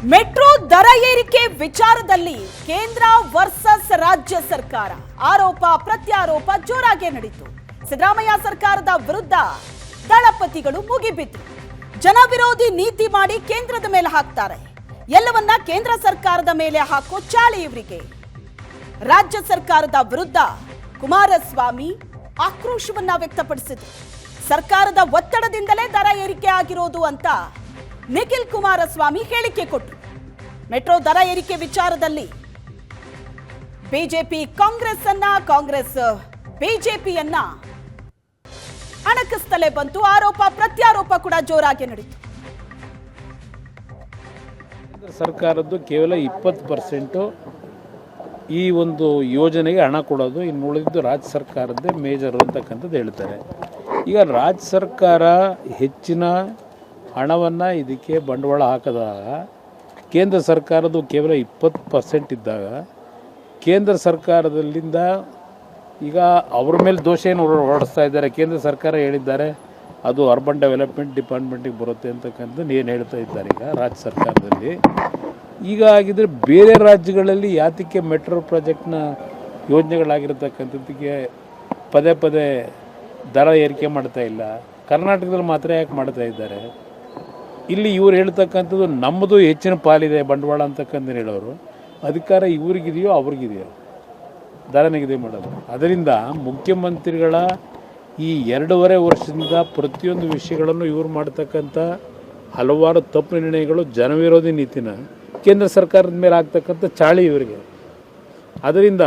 Metro ದರ ಏರಿಕೆ ವಿಚಾರದಲ್ಲಿ ಕೇಂದ್ರ ವರ್ಸಸ್ ರಾಜ್ಯ ಸರ್ಕಾರ ಆರೋಪ ಪ್ರತ್ಯಾರೋಪ ಜೋರಾಗಿ ನಡೆಯಿತು. ಸಿದ್ದರಾಮಯ್ಯ ಸರ್ಕಾರದ ವಿರುದ್ಧ ದಳಪತಿಗಳು ಮುಗಿಬಿದ್ರು. ಜನವಿರೋಧಿ ನೀತಿ ಮಾಡಿ ಕೇಂದ್ರದ ಮೇಲೆ ಹಾಕ್ತಾರೆ. ಎಲ್ಲವನ್ನ ಕೇಂದ್ರ ಸರ್ಕಾರದ ಮೇಲೆ ಹಾಕೋ ಚಾಳಿ ಇವರಿಗೆ. ರಾಜ್ಯ ಸರ್ಕಾರದ ವಿರುದ್ಧ ಕುಮಾರಸ್ವಾಮಿ ಆಕ್ರೋಶವನ್ನ ವ್ಯಕ್ತಪಡಿಸಿದ್ರು. ಸರ್ಕಾರದ ಒತ್ತಡದಿಂದಲೇ ದರ ಏರಿಕೆ ಆಗಿರೋದು ಅಂತ ನಿಖಿಲ್ ಕುಮಾರಸ್ವಾಮಿ ಹೇಳಿಕೆ ಕೊಟ್ಟರು. ಮೆಟ್ರೋ ದರ ಏರಿಕೆ ವಿಚಾರದಲ್ಲಿ ಬಿಜೆಪಿ ಕಾಂಗ್ರೆಸ್ ಬಿಜೆಪಿಯನ್ನ ಅಣಕಿಸ್ತಲೇ ಬಂತು. ಆರೋಪ ಪ್ರತ್ಯಾರೋಪ ಕೂಡ ಜೋರಾಗಿ ನಡೆಯಿತು. ಸರ್ಕಾರದ್ದು ಕೇವಲ 20% ಈ ಒಂದು ಯೋಜನೆಗೆ ಹಣ ಕೊಡೋದು, ಇನ್ನು ಉಳಿದಿದ್ದು ರಾಜ್ಯ ಸರ್ಕಾರದ್ದೇ ಮೇಜರ್ ಅಂತಕ್ಕಂಥದ್ದು ಹೇಳ್ತಾರೆ. ಈಗ ರಾಜ್ಯ ಸರ್ಕಾರ ಹೆಚ್ಚಿನ ಹಣವನ್ನು ಇದಕ್ಕೆ ಬಂಡವಾಳ ಹಾಕಿದಾಗ ಕೇಂದ್ರ ಸರ್ಕಾರದ್ದು ಕೇವಲ 20% ಇದ್ದಾಗ ಕೇಂದ್ರ ಸರ್ಕಾರದಲ್ಲಿಂದ ಈಗ ಅವ್ರ ಮೇಲೆ ದೋಷ ಏನು ಹೊರಡಿಸ್ತಾ ಇದ್ದಾರೆ. ಕೇಂದ್ರ ಸರ್ಕಾರ ಹೇಳಿದ್ದಾರೆ ಅದು ಅರ್ಬನ್ ಡೆವಲಪ್ಮೆಂಟ್ ಡಿಪಾರ್ಟ್ಮೆಂಟಿಗೆ ಬರುತ್ತೆ ಅಂತಕ್ಕಂಥದ್ದು ಏನು ಹೇಳ್ತಾ ಇದ್ದಾರೆ ಈಗ ರಾಜ್ಯ ಸರ್ಕಾರದಲ್ಲಿ. ಈಗ ಆಗಿದ್ರೆ ಬೇರೆ ರಾಜ್ಯಗಳಲ್ಲಿ ಯಾತಕ್ಕೆ ಮೆಟ್ರೋ ಪ್ರಾಜೆಕ್ಟ್ನ ಯೋಜನೆಗಳಾಗಿರ್ತಕ್ಕಂಥದ್ದಕ್ಕೆ ಪದೇ ಪದೇ ದರ ಏರಿಕೆ ಮಾಡ್ತಾ ಇಲ್ಲ, ಕರ್ನಾಟಕದಲ್ಲಿ ಮಾತ್ರ ಯಾಕೆ ಮಾಡ್ತಾ ಇದ್ದಾರೆ? ಇಲ್ಲಿ ಇವ್ರು ಹೇಳ್ತಕ್ಕಂಥದ್ದು ನಮ್ಮದು ಹೆಚ್ಚಿನ ಪಾಲಿದೆ ಬಂಡವಾಳ ಅಂತಕ್ಕಂಥ ಹೇಳೋರು, ಅಧಿಕಾರ ಇವ್ರಿಗಿದೆಯೋ ಅವ್ರಿಗಿದೆಯೋ ದರ ನಿಗದಿ ಮಾಡೋದು. ಅದರಿಂದ ಮುಖ್ಯಮಂತ್ರಿಗಳ ಈ 2.5 ವರ್ಷದಿಂದ ಪ್ರತಿಯೊಂದು ವಿಷಯಗಳನ್ನು ಇವ್ರು ಮಾಡ್ತಕ್ಕಂಥ ಹಲವಾರು ತಪ್ಪು ನಿರ್ಣಯಗಳು ಜನವಿರೋಧಿ ನೀತಿನ ಕೇಂದ್ರ ಸರ್ಕಾರದ ಮೇಲೆ ಆಗ್ತಕ್ಕಂಥ ಚಾಳಿ ಇವರಿಗೆ. ಅದರಿಂದ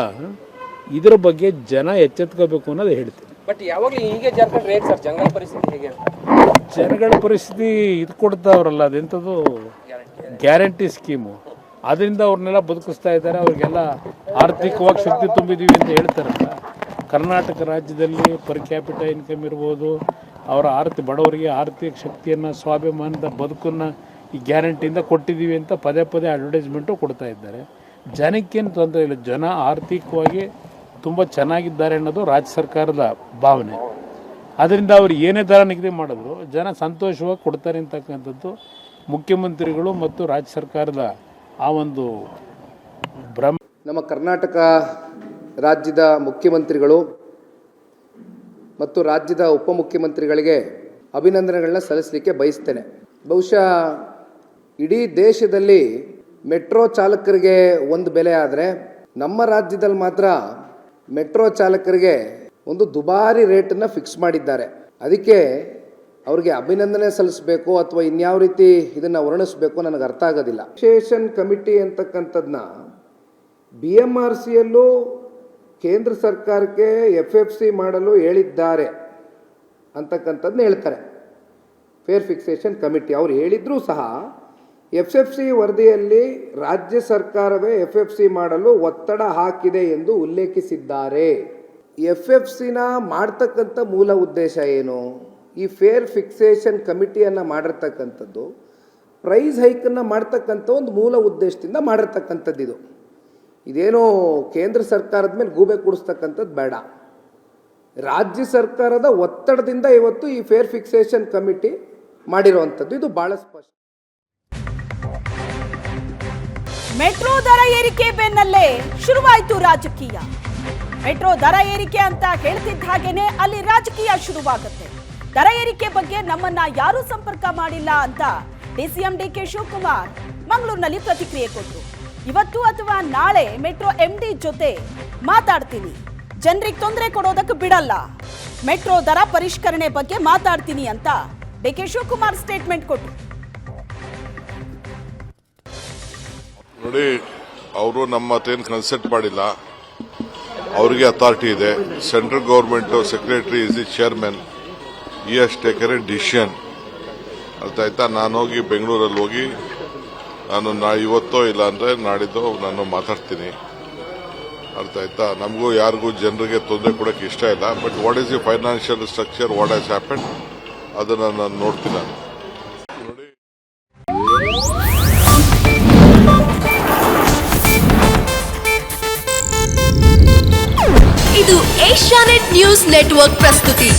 ಇದರ ಬಗ್ಗೆ ಜನ ಎಚ್ಚೆತ್ಕೋಬೇಕು ಅನ್ನೋದು ಹೇಳ್ತೀನಿ. ಬಟ್ ಯಾವಾಗಲೂ ಹೀಗೆ ಜಾರ್ಖಂಡ್ ರೇಟ್ ಸರ್, ಜನಗಳ ಪರಿಸ್ಥಿತಿ ಹೇಗೆ? ಜನಗಳ ಪರಿಸ್ಥಿತಿ ಇದು ಕೊಡ್ತಾವ್ರಲ್ಲ, ಅದೆಂಥದ್ದು ಗ್ಯಾರಂಟಿ ಸ್ಕೀಮು, ಅದರಿಂದ ಅವ್ರನ್ನೆಲ್ಲ ಬದುಕಿಸ್ತಾ ಇದ್ದಾರೆ. ಅವ್ರಿಗೆಲ್ಲ ಆರ್ಥಿಕವಾಗಿ ಶಕ್ತಿ ತುಂಬಿದ್ದೀವಿ ಅಂತ ಹೇಳ್ತಾರಲ್ಲ. ಕರ್ನಾಟಕ ರಾಜ್ಯದಲ್ಲಿ ಪರ್ ಕ್ಯಾಪಿಟಲ್ ಇನ್ಕಮ್ ಇರ್ಬೋದು, ಅವರ ಬಡವರಿಗೆ ಆರ್ಥಿಕ ಶಕ್ತಿಯನ್ನು, ಸ್ವಾಭಿಮಾನದ ಬದುಕನ್ನು ಈ ಗ್ಯಾರಂಟಿಯಿಂದ ಕೊಟ್ಟಿದ್ದೀವಿ ಅಂತ ಪದೇ ಪದೇ ಅಡ್ವರ್ಟೈಸ್ಮೆಂಟು ಕೊಡ್ತಾ ಇದ್ದಾರೆ. ಜನಕ್ಕೇನು ತೊಂದರೆ ಇಲ್ಲ, ಜನ ಆರ್ಥಿಕವಾಗಿ ತುಂಬ ಚೆನ್ನಾಗಿದ್ದಾರೆ ಅನ್ನೋದು ರಾಜ್ಯ ಸರ್ಕಾರದ ಭಾವನೆ. ಅದರಿಂದ ಅವರು ಏನೇ ದರ ನಿಗದಿ ಮಾಡಿದ್ರು ಜನ ಸಂತೋಷವಾಗಿ ಕೊಡ್ತಾರೆ ಅಂತಕ್ಕಂಥದ್ದು ಮುಖ್ಯಮಂತ್ರಿಗಳು ಮತ್ತು ರಾಜ್ಯ ಸರ್ಕಾರದ ಆ ಒಂದು ಭ್ರಮ. ನಮ್ಮ ಕರ್ನಾಟಕ ರಾಜ್ಯದ ಮುಖ್ಯಮಂತ್ರಿಗಳು ಮತ್ತು ರಾಜ್ಯದ ಉಪಮುಖ್ಯಮಂತ್ರಿಗಳಿಗೆ ಅಭಿನಂದನೆಗಳನ್ನ ಸಲ್ಲಿಸಲಿಕ್ಕೆ ಬಯಸ್ತೇನೆ. ಬಹುಶಃ ಇಡೀ ದೇಶದಲ್ಲಿ ಮೆಟ್ರೋ ಚಾಲಕರಿಗೆ ಒಂದು ಬೆಲೆ ಆದರೆ ನಮ್ಮ ರಾಜ್ಯದಲ್ಲಿ ಮಾತ್ರ ಮೆಟ್ರೋ ಚಾಲಕರಿಗೆ ಒಂದು ದುಬಾರಿ ರೇಟನ್ನು ಫಿಕ್ಸ್ ಮಾಡಿದ್ದಾರೆ. ಅದಕ್ಕೆ ಅವ್ರಿಗೆ ಅಭಿನಂದನೆ ಸಲ್ಲಿಸಬೇಕು ಅಥವಾ ಇನ್ಯಾವ ರೀತಿ ಇದನ್ನು ವರ್ಣಿಸಬೇಕು ನನಗೆ ಅರ್ಥ ಆಗೋದಿಲ್ಲ. ಫಿಕ್ಸೇಷನ್ ಕಮಿಟಿ ಅಂತಕ್ಕಂಥದ್ದನ್ನ BMRCಯಲ್ಲೂ ಕೇಂದ್ರ ಸರ್ಕಾರಕ್ಕೆ FFC ಮಾಡಲು ಹೇಳಿದ್ದಾರೆ ಅಂತಕ್ಕಂಥದ್ದನ್ನ ಹೇಳ್ತಾರೆ. ಫೇರ್ ಫಿಕ್ಸೇಷನ್ ಕಮಿಟಿ ಅವ್ರು ಹೇಳಿದರೂ ಸಹ FFC ವರದಿಯಲ್ಲಿ ರಾಜ್ಯ ಸರ್ಕಾರವೇ FFC ಮಾಡಲು ಒತ್ತಡ ಹಾಕಿದೆ ಎಂದು ಉಲ್ಲೇಖಿಸಿದ್ದಾರೆ. FFCನ ಮಾಡ್ತಕ್ಕಂಥ ಮೂಲ ಉದ್ದೇಶ ಏನು? ಈ ಫೇರ್ ಫಿಕ್ಸೇಷನ್ ಕಮಿಟಿಯನ್ನು ಮಾಡಿರ್ತಕ್ಕಂಥದ್ದು ಪ್ರೈಸ್ ಹೈಕನ್ನು ಮಾಡ್ತಕ್ಕಂಥ ಒಂದು ಮೂಲ ಉದ್ದೇಶದಿಂದ ಮಾಡಿರ್ತಕ್ಕಂಥದ್ದು. ಇದೇನೋ ಕೇಂದ್ರ ಸರ್ಕಾರದ ಮೇಲೆ ಗೂಬೆ ಕೂಡಿಸ್ತಕ್ಕಂಥದ್ದು ಬೇಡ. ರಾಜ್ಯ ಸರ್ಕಾರದ ಒತ್ತಡದಿಂದ ಇವತ್ತು ಈ ಫೇರ್ ಫಿಕ್ಸೇಷನ್ ಕಮಿಟಿ ಮಾಡಿರುವಂಥದ್ದು, ಇದು ಬಹಳ ಸ್ಪಷ್ಟ. ಮೆಟ್ರೋ ದರ ಏರಿಕೆ ಬೆನ್ನಲ್ಲೇ ಶುರುವಾಯಿತು ರಾಜಕೀಯ. ಮೆಟ್ರೋ ದರ ಏರಿಕೆ ಅಂತ ಹೇಳ್ತಿದ್ದ ಹಾಗೇನೆ ಅಲ್ಲಿ ರಾಜಕೀಯ ಶುರುವಾಗುತ್ತೆ. ದರ ಏರಿಕೆ ಬಗ್ಗೆ ನಮ್ಮನ್ನ ಯಾರೂ ಸಂಪರ್ಕ ಮಾಡಿಲ್ಲ ಅಂತ DCM DK ಶಿವಕುಮಾರ್ ಮಂಗಳೂರಿನಲ್ಲಿ ಪ್ರತಿಕ್ರಿಯೆ ಕೊಟ್ಟರು. ಇವತ್ತು ಅಥವಾ ನಾಳೆ ಮೆಟ್ರೋ MD ಜೊತೆ ಮಾತಾಡ್ತೀನಿ, ಜನರಿಗೆ ತೊಂದರೆ ಕೊಡೋದಕ್ಕೆ ಬಿಡಲ್ಲ, ಮೆಟ್ರೋ ದರ ಪರಿಷ್ಕರಣೆ ಬಗ್ಗೆ ಮಾತಾಡ್ತೀನಿ ಅಂತ DK ಶಿವಕುಮಾರ್ ಸ್ಟೇಟ್ಮೆಂಟ್ ಕೊಟ್ಟರು. ನೋಡಿ, ಅವರು ನಮ್ಮ ಹತ್ರ ಕನ್ಸಲ್ಟ್ ಮಾಡಿಲ್ಲ, ಅವರಿಗೆ ಅಥಾರಿಟಿ ಇದೆ. Central government secretary is the chairman, ಈ ಹ್ಯಾಸ್ ಟೇಕನ್ ಎ ಡಿಸಿಷನ್. ಅರ್ಥ ಆಯ್ತಾ? ನಾನು ಹೋಗಿ ಬೆಂಗಳೂರಲ್ಲಿ ಹೋಗಿ ಇವತ್ತೋ ಇಲ್ಲ ಅಂದರೆ ನಾಡಿದ್ದು ನಾನು ಮಾತಾಡ್ತೀನಿ. ಅರ್ಥ ಆಯ್ತಾ? ನಮಗೂ ಯಾರಿಗೂ ಜನರಿಗೆ ತೊಂದರೆ ಕೊಡೋಕ್ಕೆ ಇಷ್ಟ ಇಲ್ಲ. But what is the financial structure, what has happen, ಅದನ್ನು ನಾನು ನೋಡ್ತೀನಿ. ನಾನು ಇದು ಏಷ್ಯಾನೆಟ್ ನ್ಯೂಸ್ ನೆಟ್ವರ್ಕ್ ಪ್ರಸ್ತುತಿ.